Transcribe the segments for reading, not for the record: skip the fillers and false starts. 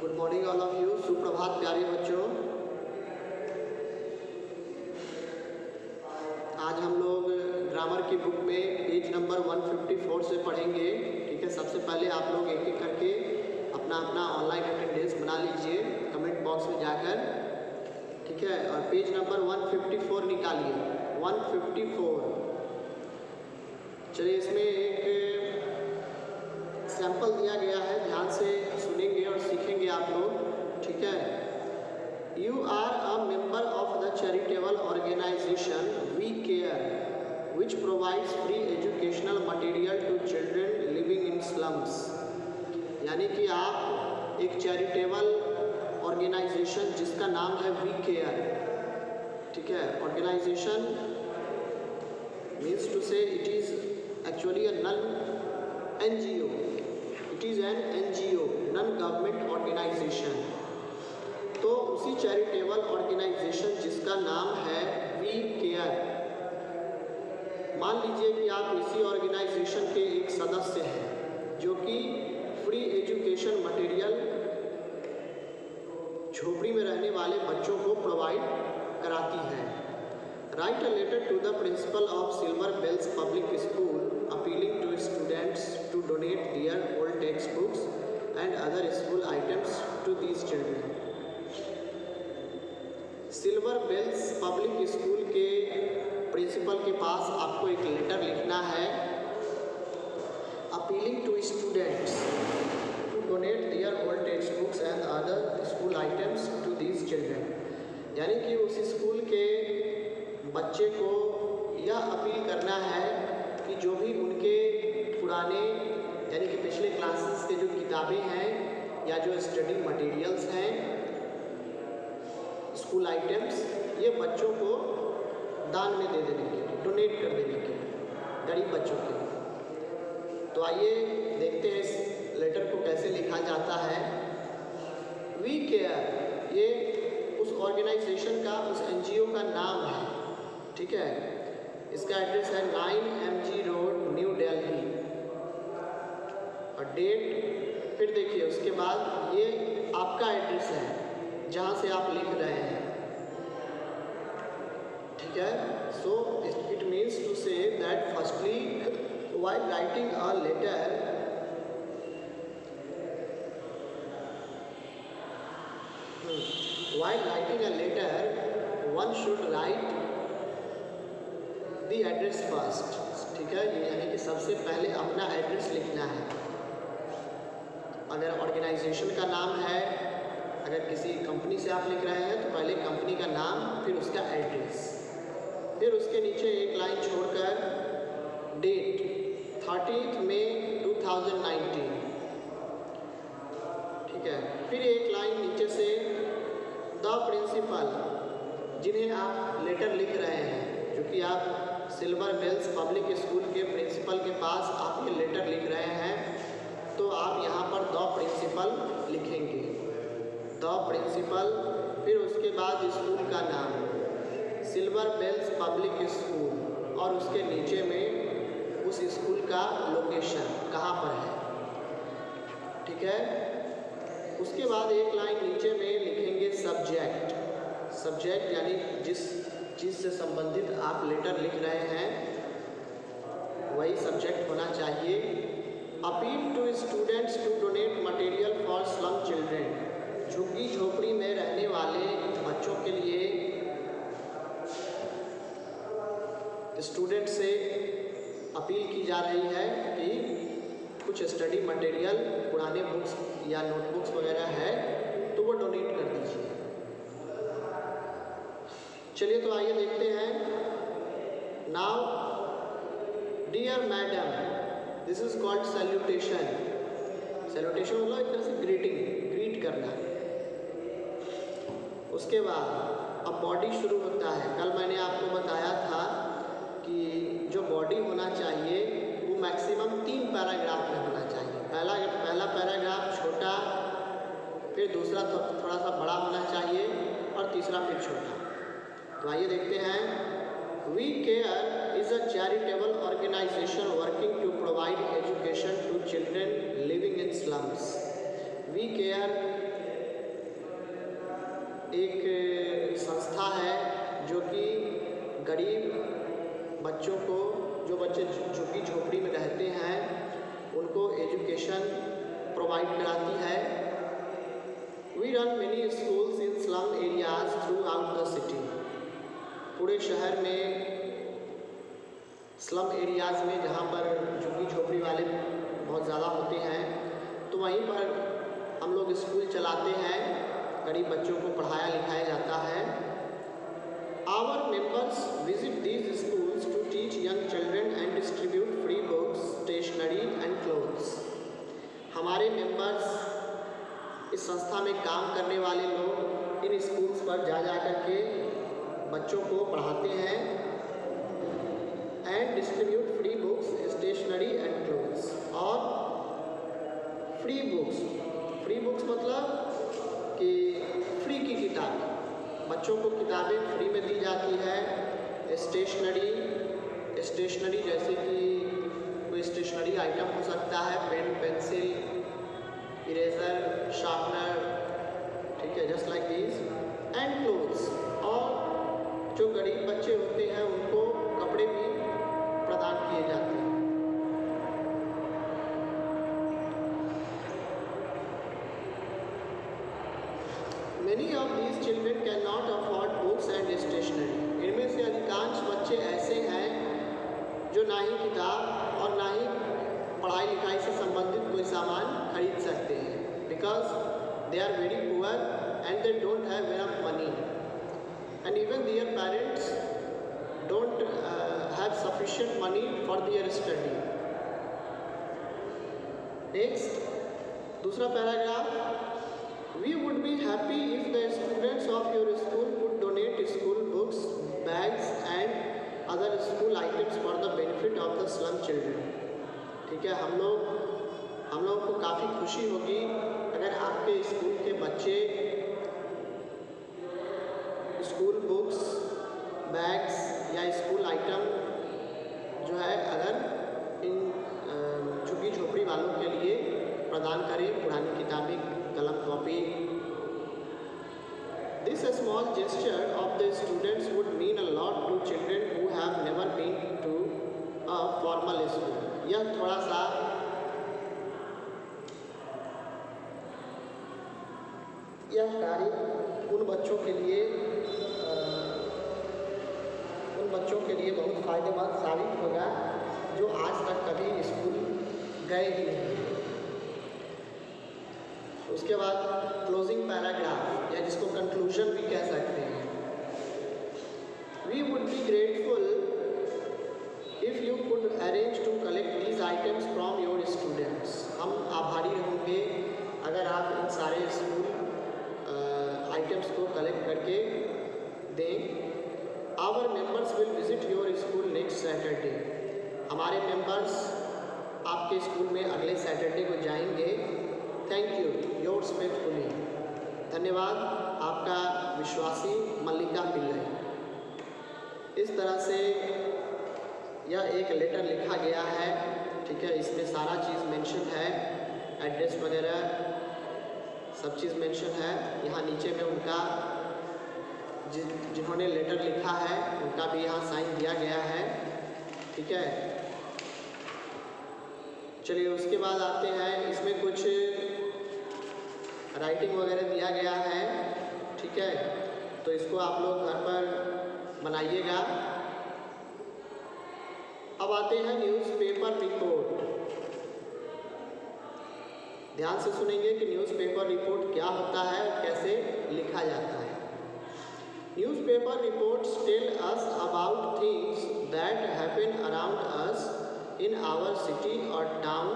Good morning all of you. सुप्रभात प्यारे बच्चों। आज हम लोग ग्रामर की बुक में पेज नंबर 154 से पढ़ेंगे। ठीक है, सबसे पहले आप लोग एक एक करके अपना अपना ऑनलाइन अटेंडेंस बना लीजिए कमेंट बॉक्स में जाकर। ठीक है, और पेज नंबर 154 निकालिए। 154। चलिए, इसमें एक सैंपल दिया गया है, ध्यान से सुनेंगे और सीखेंगे आप लोग। ठीक है। You are a member of the charitable organisation We Care which provides free educational material to children living in slums. यानी कि आप एक चैरिटेबल ऑर्गेनाइजेशन जिसका नाम है वी केयर। ठीक है, organisation means to say it is actually a non NGO। It is an NGO, non government organisation. तो उसी चैरिटेबल ऑर्गेनाइजेशन जिसका नाम है वी केयर, मान लीजिए कि आप इसी ऑर्गेनाइजेशन के एक सदस्य हैं जो कि फ्री एजुकेशन मटेरियल झोपड़ी में रहने वाले बच्चों को प्रोवाइड कराती है। Write a letter to the principal of Silver Bells Public School appealing to students to donate their old text books and other school items to these children. Silver Bells Public School के principal के पास आपको एक letter लिखना है, appealing to students to donate their old text books and other school items to these children. यानी कि उस स्कूल के बच्चे को यह अपील करना है कि जो भी उनके पुराने यानी कि पिछले क्लासेस के जो किताबें हैं या जो स्टडी मटेरियल्स हैं, स्कूल आइटम्स, ये बच्चों को दान में दे देने के लिए, डोनेट कर देने के लिए, गरीब बच्चों के लिए। तो आइए देखते हैं इस लेटर को कैसे लिखा जाता है। वी केयर ये उस ऑर्गेनाइजेशन का, उस NGO का नाम है। ठीक है, इसका एड्रेस है 9 MG रोड, न्यू दिल्ली। और डेट फिर देखिए, उसके बाद ये आपका एड्रेस है जहाँ से आप लिख रहे हैं। ठीक है, so it means to say that firstly while writing a letter one should write the address first। ठीक है, ये यानी कि सबसे पहले अपना एड्रेस लिखना है। अगर ऑर्गेनाइजेशन का नाम है, अगर किसी कंपनी से आप लिख रहे हैं तो पहले कंपनी का नाम, फिर उसका एड्रेस, फिर उसके नीचे एक लाइन छोड़कर डेट 30 मई 2019। ठीक है, फिर एक लाइन नीचे से द प्रिंसिपल, जिन्हें आप लेटर लिख रहे हैं, जो कि आप सिल्वर बेल्स पब्लिक स्कूल के प्रिंसिपल के पास आप ये लेटर लिख रहे हैं, तो आप यहाँ पर द प्रिंसिपल लिखेंगे, द प्रिंसिपल। फिर उसके बाद स्कूल का नाम सिल्वर बेल्स पब्लिक स्कूल, और उसके नीचे में उस स्कूल का लोकेशन कहाँ पर है। ठीक है, उसके बाद एक लाइन नीचे में लिखेंगे सब्जेक्ट। सब्जेक्ट यानी जिस चीज़ से संबंधित आप लेटर लिख रहे हैं वही सब्जेक्ट होना चाहिए। Appeal to students to donate material for slum children. झुग्गी झोपड़ी में रहने वाले बच्चों के लिए स्टूडेंट से अपील की जा रही है कि कुछ स्टडी मटेरियल, पुराने बुक्स या नोटबुक्स वगैरह है तो वो डोनेट कर दीजिए। चलिए, तो आइए देखते हैं। Now dear madam, this is called salutation. Salutation मतलब एक तरह से ग्रीट करना। उसके बाद अब बॉडी शुरू होता है। कल मैंने आपको बताया था कि जो बॉडी होना चाहिए वो मैक्सिमम 3 पैराग्राफ में होना चाहिए। पहला पैराग्राफ छोटा, फिर दूसरा थोड़ा सा बड़ा होना चाहिए, और तीसरा फिर छोटा। तो आइए देखते हैं। We Care is a charitable organisation working to provide education to children living in slums. We Care एक संस्था है जो कि गरीब बच्चों को, जो बच्चे झुग्गी झोपड़ी में रहते हैं, उनको एजुकेशन प्रोवाइड कराती है। We run many schools in slum areas throughout the city. पूरे शहर में स्लम एरियाज़ में जहाँ पर झुग्गी झोपड़ी वाले बहुत ज़्यादा होते हैं, तो वहीं पर हम लोग स्कूल चलाते हैं, गरीब बच्चों को पढ़ाया लिखाया जाता है। Our members visit these schools to teach young children and distribute free books, stationery and clothes. हमारे मेंबर्स, इस संस्था में काम करने वाले लोग इन स्कूल्स पर जा कर के बच्चों को पढ़ाते हैं and distribute free books, stationery and clothes. और फ्री बुक्स मतलब कि फ्री की किताब, बच्चों को किताबें फ्री में दी जाती है। स्टेशनरी जैसे कि कोई स्टेशनरी आइटम हो सकता है, पेन, पेंसिल, इरेजर, शार्पनर, ठीक है, just like these. And clothes, और जो गरीब बच्चे होते हैं उनको कपड़े भी प्रदान किए जाते हैं। Many of these children cannot afford books and stationery. इनमें से अधिकांश बच्चे ऐसे हैं जो ना ही किताब और ना ही पढ़ाई लिखाई से संबंधित कोई सामान खरीद सकते हैं, because they are very poor and they don't have enough money, and even their parents don't have sufficient money for their study. Next, दूसरा paragraph. We would be happy if the students of your school would donate school books, bags and other school items for the benefit of the slum children. ठीक है, हम लोग को काफ़ी खुशी होगी अगर आपके स्कूल के बच्चे स्कूल बुक्स, बैग्स या स्कूल आइटम जो है अगर इन झुग्गी झोपड़ी वालों के लिए प्रदान करें, पुरानी किताबें, कलम, copy. This small gesture of the students would mean a lot to children who have never been to a formal school. यह थोड़ा सा यह कार्य उन बच्चों के लिए बहुत फायदेमंद साबित होगा जो आज तक कभी स्कूल गए ही नहीं। उसके बाद क्लोजिंग पैराग्राफ, या जिसको कंक्लूजन भी कह सकते हैं। We would be grateful if you could arrange to collect these items from your students. हम आभारी होंगे अगर आप इन सारे स्कूल आइटम्स को कलेक्ट करके दें। Our members will visit your school next Saturday. हमारे मेंबर्स आपके स्कूल में अगले सैटरडे को जाएंगे। Thank you, yours faithfully. धन्यवाद, आपका विश्वासी मल्लिका पिल्लई। इस तरह से यह एक लेटर लिखा गया है, ठीक है। इसमें सारा चीज़ मेंशन है, एड्रेस वगैरह सब चीज़ मेंशन है। यहाँ नीचे में उनका जिन्होंने लेटर लिखा है उनका भी यहाँ साइन दिया गया है, ठीक है। चलिए उसके बाद आते हैं, इसमें कुछ राइटिंग वगैरह दिया गया है, ठीक है। तो इसको आप लोग घर पर बनाइएगा। अब आते हैं न्यूज़पेपर रिपोर्ट। ध्यान से सुनेंगे कि न्यूज़पेपर रिपोर्ट क्या होता है और कैसे लिखा जाता है। Newspaper reports tell us about things that happen around us in our city और टाउन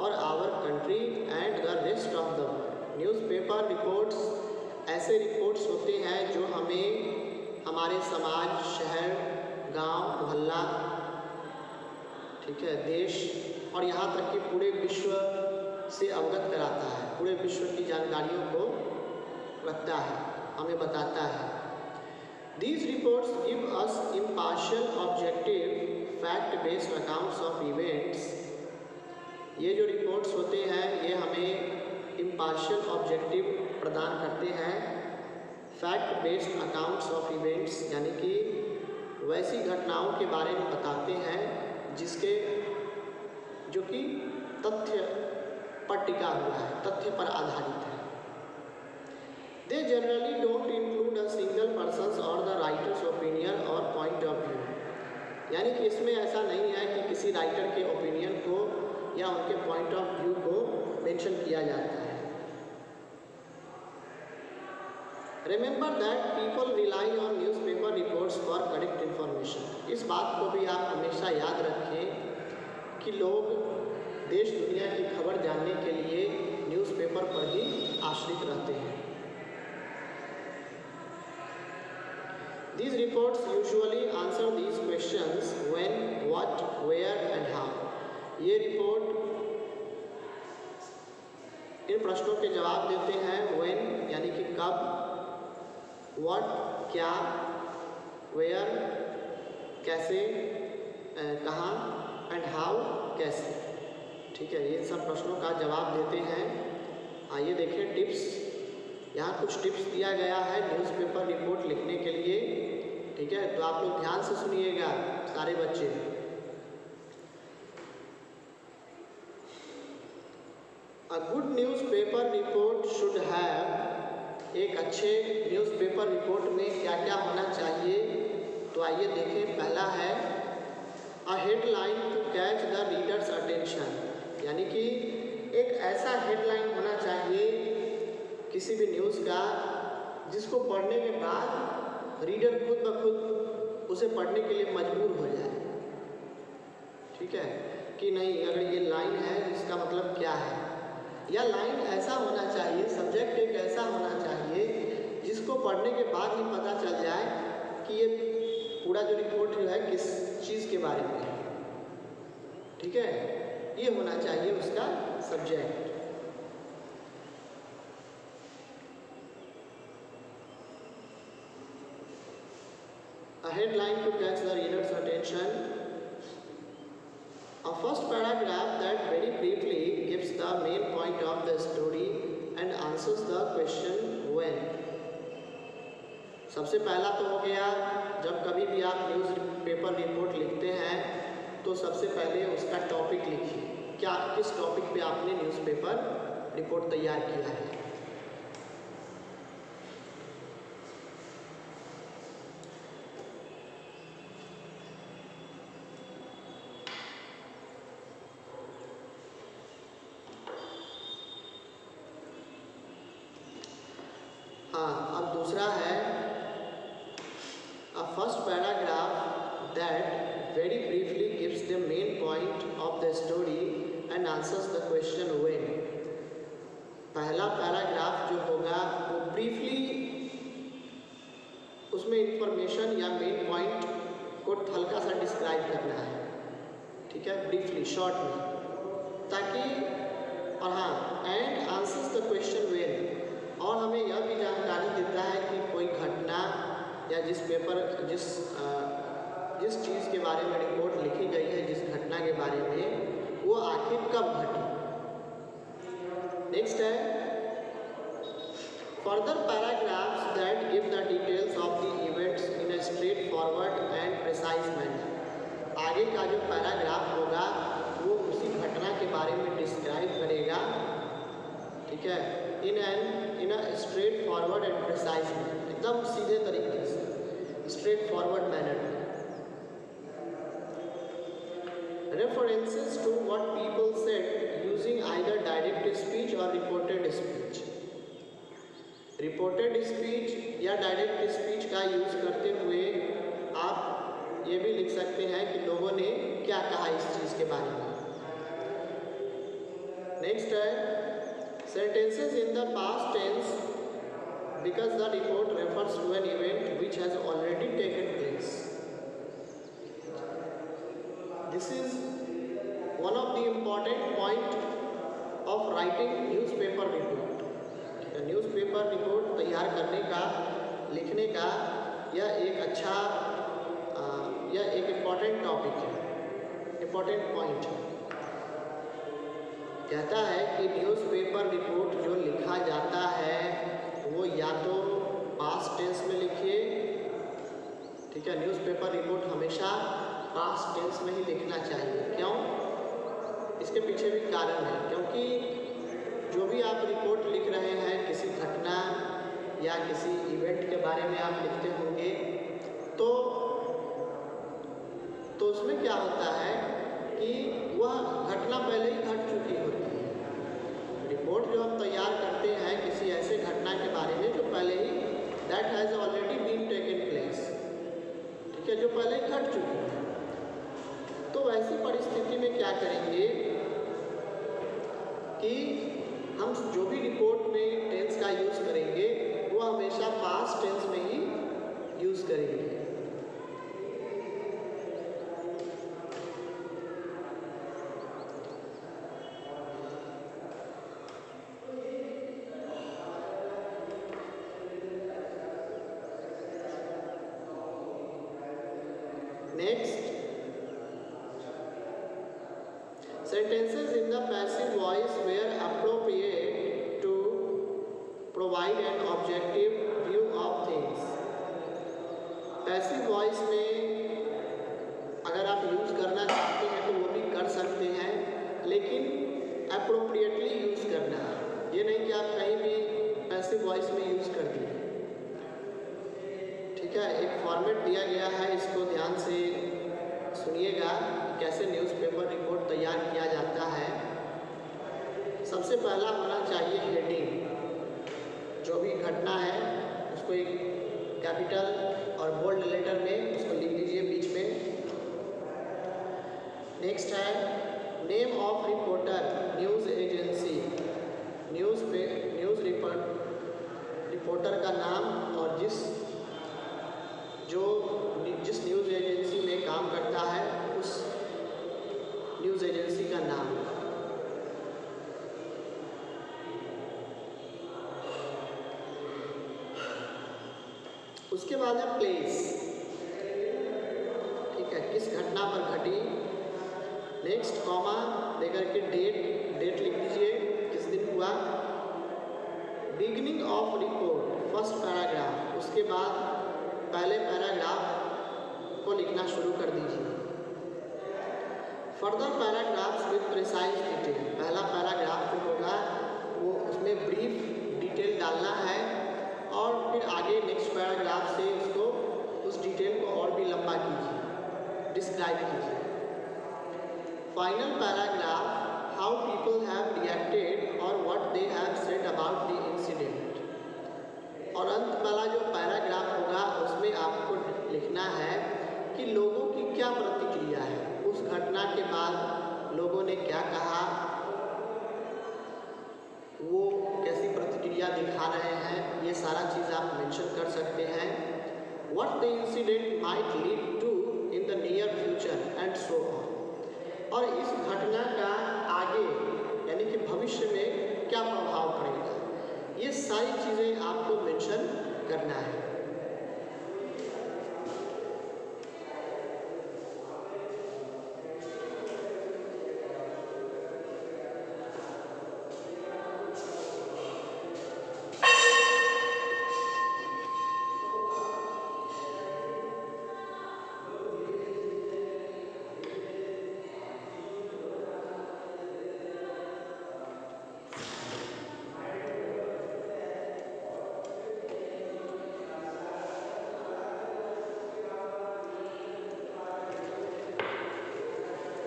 और our country and the rest of the world. Newspaper reports ऐसे रिपोर्ट्स होते हैं जो हमें हमारे समाज, शहर, गांव, मोहल्ला, ठीक है, देश और यहाँ तक कि पूरे विश्व से अवगत कराता है, पूरे विश्व की जानकारियों को रखता है, हमें बताता है। These reports give us impartial, objective, fact-based accounts of events. ये जो रिपोर्ट्स होते हैं ये हमें impartial, objective प्रदान करते हैं, fact based accounts of events, यानी कि वैसी घटनाओं के बारे में बताते हैं जिसके जो कि तथ्य पर टिका हुआ है, तथ्य पर आधारित है। They generally don't include a single persons और द राइटर्स ओपिनियन और पॉइंट ऑफ व्यू, यानी कि इसमें ऐसा नहीं है कि किसी राइटर के ओपिनियन को या उनके पॉइंट ऑफ व्यू को मेंशन किया जाता है। Remember that people rely on newspaper reports for correct information. इस बात को भी आप हमेशा याद रखें कि लोग देश दुनिया की खबर जानने के लिए न्यूज़पेपर पर ही आश्रित रहते हैं। These reports usually answer these questions: when, what, where and how. ये रिपोर्ट इन प्रश्नों के जवाब देते हैं। when यानी कि कब, what क्या, where कैसे, कहाँ, and how कैसे। ठीक है, ये सब प्रश्नों का जवाब देते हैं। आइए देखें टिप्स। यहाँ कुछ टिप्स दिया गया है न्यूज़पेपर रिपोर्ट लिखने के लिए। ठीक है, तो आप लोग ध्यान से सुनिएगा सारे बच्चे। A good newspaper report should have, एक अच्छे न्यूज़पेपर रिपोर्ट में क्या क्या होना चाहिए, तो आइए देखें। पहला है a headline to catch the readers attention, यानी कि एक ऐसा हेडलाइन होना चाहिए किसी भी न्यूज़ का जिसको पढ़ने के बाद रीडर खुद ब खुद उसे पढ़ने के लिए मजबूर हो जाए। ठीक है, कि नहीं अगर ये लाइन है इसका मतलब क्या है, या लाइन ऐसा होना चाहिए, सब्जेक्ट एक ऐसा होना चाहिए जिसको पढ़ने के बाद ही पता चल जाए कि ये पूरा जो रिपोर्ट जो है किस चीज़ के बारे में है। ठीक है, ये होना चाहिए उसका subject. A headline to catch the reader's attention. A first paragraph that very briefly gives the main point of the story and answers the question when. सबसे पहला तो हो गया, जब कभी भी आप न्यूज़ पेपर रिपोर्ट लिखते हैं तो सबसे पहले उसका टॉपिक लिखिए, क्या किस टॉपिक पे आपने न्यूज़पेपर रिपोर्ट तैयार किया है। हाँ, अब दूसरा है a first paragraph that very briefly gives the main point of the story and answers the question when. पहला पैराग्राफ जो होगा वो ब्रीफली उसमें इंफॉर्मेशन या मेन पॉइंट को हल्का सा डिस्क्राइब करना है। ठीक है, ब्रीफली शॉर्ट में, ताकि और हाँ and answers the question when, और हमें यह भी जानकारी देता है कि कोई घटना या जिस चीज़ के बारे में रिपोर्ट लिखी गई है, जिस घटना के बारे में, वो आखिर कब घटी। नेक्स्ट है further paragraphs that give the details of the events in a straightforward and precise manner. आगे का जो पैराग्राफ होगा वो उसी घटना के बारे में डिस्क्राइब करेगा। ठीक है, in a straightforward and precise manner, एकदम सीधे तरीके से, स्ट्रेट फॉरवर्ड मैनर में। References to what people said using either direct speech or reported speech. Reported speech या डायरेक्ट स्पीच का यूज करते हुए आप ये भी लिख सकते हैं कि लोगों ने क्या कहा इस चीज़ के बारे में। नेक्स्ट है sentences in the past tense because the report refers to an event which has already taken place. This is one of the important point of writing newspaper report. The newspaper report तैयार करने का, लिखने का यह एक अच्छा यह एक इम्पॉर्टेंट टॉपिक है, इम्पॉर्टेंट पॉइंट है। कहता है कि न्यूज़पेपर रिपोर्ट जो लिखा जाता है वो या तो पास्ट टेंस में लिखिए, ठीक है। न्यूज़पेपर रिपोर्ट हमेशा पास्ट टेंस में ही लिखना चाहिए। क्यों? इसके पीछे भी कारण है, क्योंकि जो भी आप रिपोर्ट लिख रहे हैं किसी घटना या किसी इवेंट के बारे में आप लिखते होंगे तो उसमें क्या होता है कि वह घटना पहले ही घट चुकी होती है। रिपोर्ट जो हम तैयार करते हैं किसी ऐसे घटना के बारे में जो पहले ही that has already been taken place, ठीक है, जो पहले ही घट चुकी है। तो वैसी परिस्थिति में क्या करेंगे कि हम जो भी रिपोर्ट में टेंस का यूज़ करेंगे वो हमेशा पास्ट टेंस में ही यूज़ करेंगे। Next, sentences in the passive voice were appropriate to provide an objective view of things. Passive voice में अगर आप यूज़ करना चाहते हैं तो वो भी कर सकते हैं, लेकिन अप्रोप्रिएटली यूज़ करना है। ये नहीं कि आप कहीं भी पैसिव वॉइस में यूज़ कर दिए, ठीक है। एक फॉर्मेट दिया गया है, इसको ध्यान से सुनिएगा कैसे न्यूज़पेपर रिपोर्ट तैयार किया जाता है। सबसे पहला होना चाहिए हेडिंग। जो भी घटना है उसको एक कैपिटल और बोल्ड लेटर में उसको लिख दीजिए बीच में। नेक्स्ट है name of reporter, news agency. News reporter का नाम और जिस न्यूज़ एजेंसी में काम करता है उस न्यूज़ एजेंसी का नाम। उसके बाद है प्लेस, ठीक है, किस घटना पर घटी। नेक्स्ट कॉमा देकर के डेट लिख दीजिए, किस दिन हुआ। Beginning of report, first paragraph. उसके बाद पहले पैराग्राफ को लिखना शुरू कर दीजिए। Further paragraphs with precise detail. पहला पैराग्राफ जो होगा वो उसमें ब्रीफ डिटेल डालना है और फिर आगे नेक्स्ट पैराग्राफ से उसको उस डिटेल को और भी लंबा कीजिए, डिस्क्राइब कीजिए। Final paragraph, how people have reacted और what they have said about the incident. और अंत वाला जो पैराग्राफ होगा उसमें आपको लिखना है कि लोगों की क्या प्रतिक्रिया है, उस घटना के बाद लोगों ने क्या कहा, वो कैसी प्रतिक्रिया दिखा रहे हैं, ये सारा चीज़ आप मेंशन कर सकते हैं। What the incident might lead to in the near future and so on. और इस घटना का आगे यानी कि भविष्य में क्या प्रभाव पड़ेगा, ये सारी चीज़ें आपको मेंशन करना है।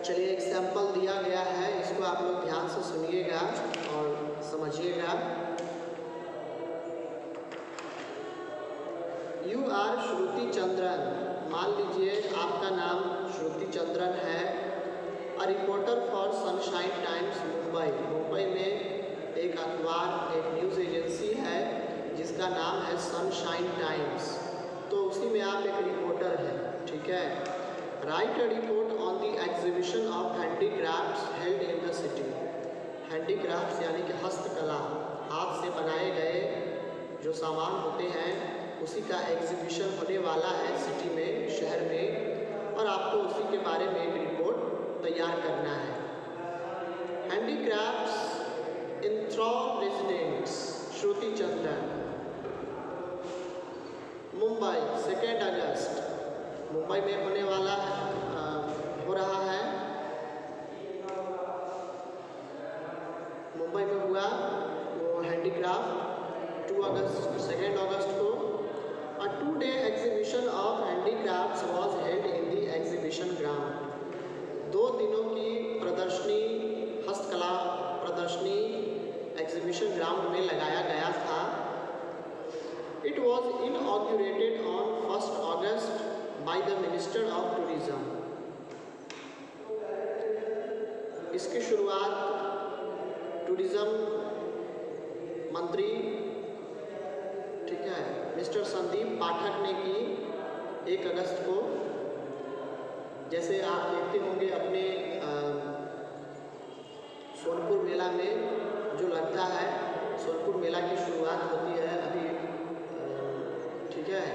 चलिए एक सैंपल दिया गया है, इसको आप लोग ध्यान से सुनिएगा और समझिएगा। यू आर श्रुति चंद्रन। मान लीजिए आपका नाम श्रुति चंद्रन है। A reporter for sunshine times Mumbai. Mumbai में एक अखबार, एक न्यूज़ एजेंसी है जिसका नाम है सनशाइन टाइम्स। तो उसी में आप एक रिपोर्टर हैं, ठीक है। Write a report on the exhibition of handicrafts held in the city. Handicrafts यानी कि हस्तकला, हाथ से बनाए गए जो सामान होते हैं उसी का एग्जीबिशन होने वाला है सिटी में, शहर में, और आपको उसी के बारे में एक रिपोर्ट तैयार करना है। हैंडीक्राफ्ट्स इन रेजिडेंट्स श्रुति चंद्रन। मुंबई 2 अगस्त, मुंबई में होने वाला हो रहा है, मुंबई में हुआ वो हैंडीक्राफ्ट 2 अगस्त को। A 2-day exhibition of handicrafts was held in the exhibition ground। 2 दिनों की प्रदर्शनी, हस्तकला प्रदर्शनी एग्जीबिशन ग्राउंड में लगाया गया था। It was inaugurated on 1 August by the Minister of Tourism। इसकी शुरुआत टूरिज्म मंत्री, ठीक है, मिस्टर संदीप पाठक ने की 1 अगस्त को। जैसे आप देखते होंगे अपने सोनपुर मेला में जो लगता है, सोनपुर मेला की शुरुआत होती है अभी, ठीक है,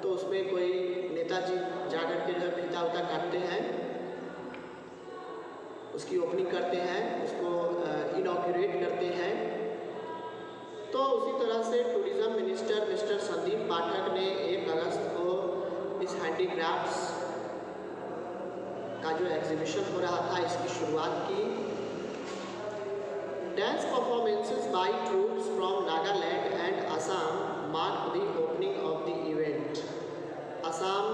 तो उसमें कोई नेताजी जाकर के जो फीता उता काटते हैं, उसकी ओपनिंग करते हैं, उसको इनॉग्रेट करते हैं। तो उसी तरह से टूरिज्म मिनिस्टर मिस्टर संदीप पाठक ने 1 अगस्त को इस हैंडीक्राफ्ट्स का जो एग्जीबिशन हो रहा था इसकी शुरुआत की। Dance performances by troops from Nagaland and Assam mark the opening of the event. Assam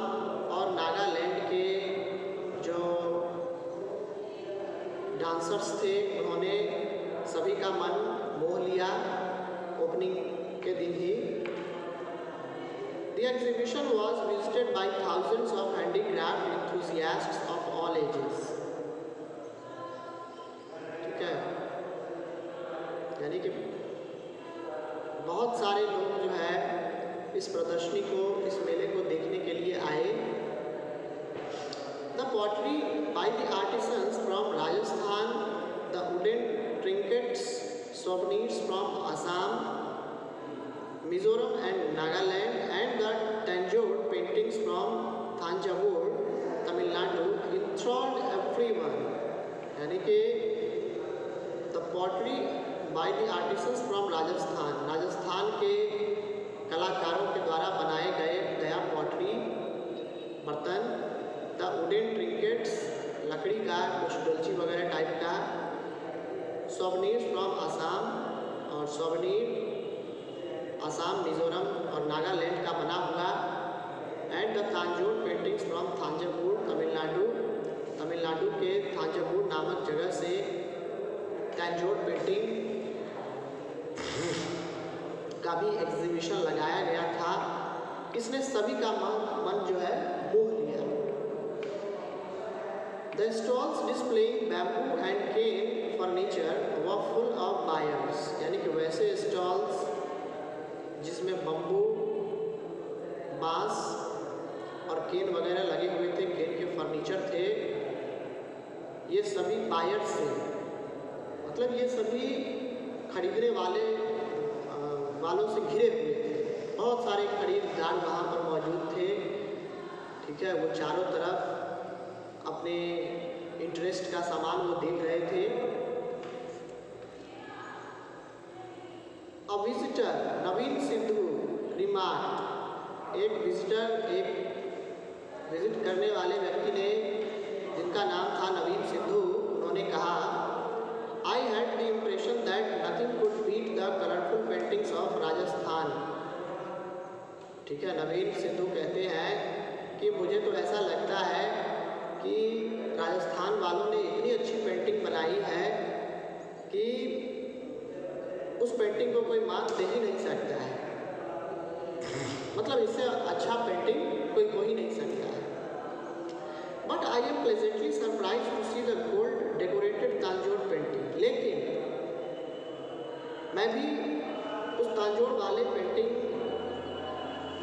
और नागालैंड के जो डांसर्स थे उन्होंने सभी का मन मोह लिया ओपनिंग के दिन ही। The exhibition was visited by thousands of handicraft enthusiasts of all ages। ठीक है, यानी कि बहुत सारे लोग जो है इस प्रदर्शनी को, इस मेले को देखने के लिए आए। The pottery by the artisans from Rajasthan, the wooden trinkets, souvenirs from Assam, Mizoram and Nagaland, and the Tanjore paintings from Thanjavur, Tamil Nadu enthralled everyone। यानी कि the pottery by the artisans from Rajasthan, Rajasthan के कलाकारों के द्वारा बनाए गया pottery बर्तन, the wooden ट्रिंकेट्स, लकड़ी का कुछ डोलची वगैरह टाइप का, सोवनीर्स फ्रॉम आसाम, और सोवनीर आसाम, मिजोरम और नागालैंड का बना हुआ, and the Thanjore paintings from Thanjavur, Tamil Nadu के थांजावुर नामक जगह से थांजोर पेंटिंग का भी एग्जीबिशन लगाया गया था। इसने सभी का मन जो है मोह लिया। The stalls displaying bamboo and cane furniture were full of buyers। यानी कि वैसे स्टॉल्स जिसमें बम्बू, बांस और केन वगैरह लगे हुए थे, केन के फर्नीचर थे, ये सभी बायर्स थे, मतलब ये सभी खरीदने वालों से घिरे हुए थे। बहुत सारे खरीदार वहाँ पर मौजूद थे, ठीक है, वो चारों तरफ अपने इंटरेस्ट का सामान वो देख रहे थे। A visitor, Naveen Sidhu remarked, एक विजिट करने वाले व्यक्ति ने, जिनका नाम था नवीन सिद्धू, उन्होंने कहा, I had the impression that nothing could beat the colorful paintings of Rajasthan। ठीक है, नवीन सिद्धू कहते हैं कि मुझे तो ऐसा लगता है कि राजस्थान वालों ने इतनी अच्छी पेंटिंग बनाई है कि उस पेंटिंग को कोई मात दे ही नहीं सकता है, मतलब इससे अच्छा पेंटिंग कोई हो ही नहीं सकता है। But I am pleasantly surprised to see the gold decorated Tanjore painting. लेकिन मैं भी उस तांजोर वाले पेंटिंग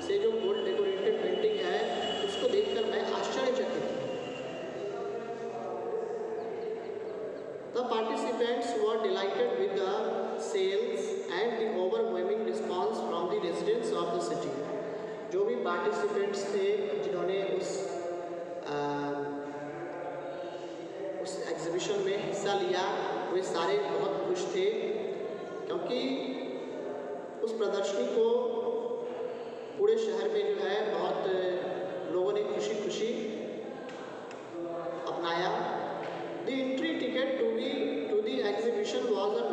से, जो गोल्ड डेकोरेटेड पेंटिंग है, उसको देखकर मैं आश्चर्यचकित हूँ। The participants were delighted with the sales and the overwhelming response from the residents of the city। जो भी पार्टिसिपेंट्स थे जिन्होंने उस एग्जीबिशन में हिस्सा लिया, वे सारे बहुत खुश थे, क्योंकि उस प्रदर्शनी को पूरे शहर में जो है बहुत लोगों ने खुशी खुशी अपनाया। The entry ticket to the exhibition was a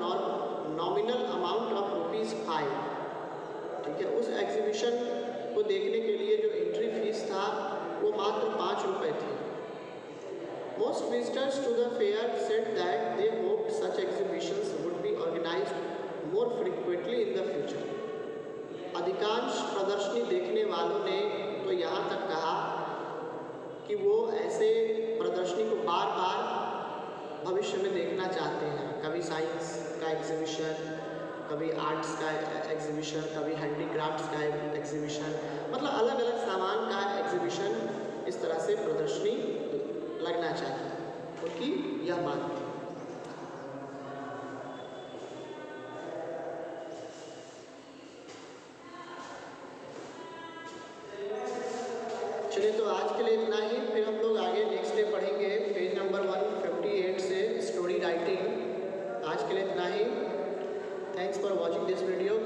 nominal amount of ₹5। ठीक है, उस एग्जीबिशन को देखने के लिए जो एंट्री फीस था वो मात्र ₹5 थी। Most visitors to the fair said that they hoped such exhibitions would be organized more frequently in the future. अधिकांश प्रदर्शनी देखने वालों ने तो यहाँ तक कहा कि वो ऐसे प्रदर्शनी को बार बार भविष्य में देखना चाहते हैं। कभी साइंस का एग्जीबिशन, कभी आर्ट्स का एग्जीबिशन, कभी हैंडीक्राफ्ट्स का एग्जीबिशन, मतलब अलग अलग सामान का एग्जीबिशन, इस तरह से प्रदर्शनी लगना चाहिए, क्योंकि यह बात थी। चलिए, तो आज के लिए इतना ही। फिर हम लोग आगे नेक्स्ट डे पढ़ेंगे पेज नंबर 158 से स्टोरी राइटिंग। आज के लिए इतना ही। Thanks for watching this video.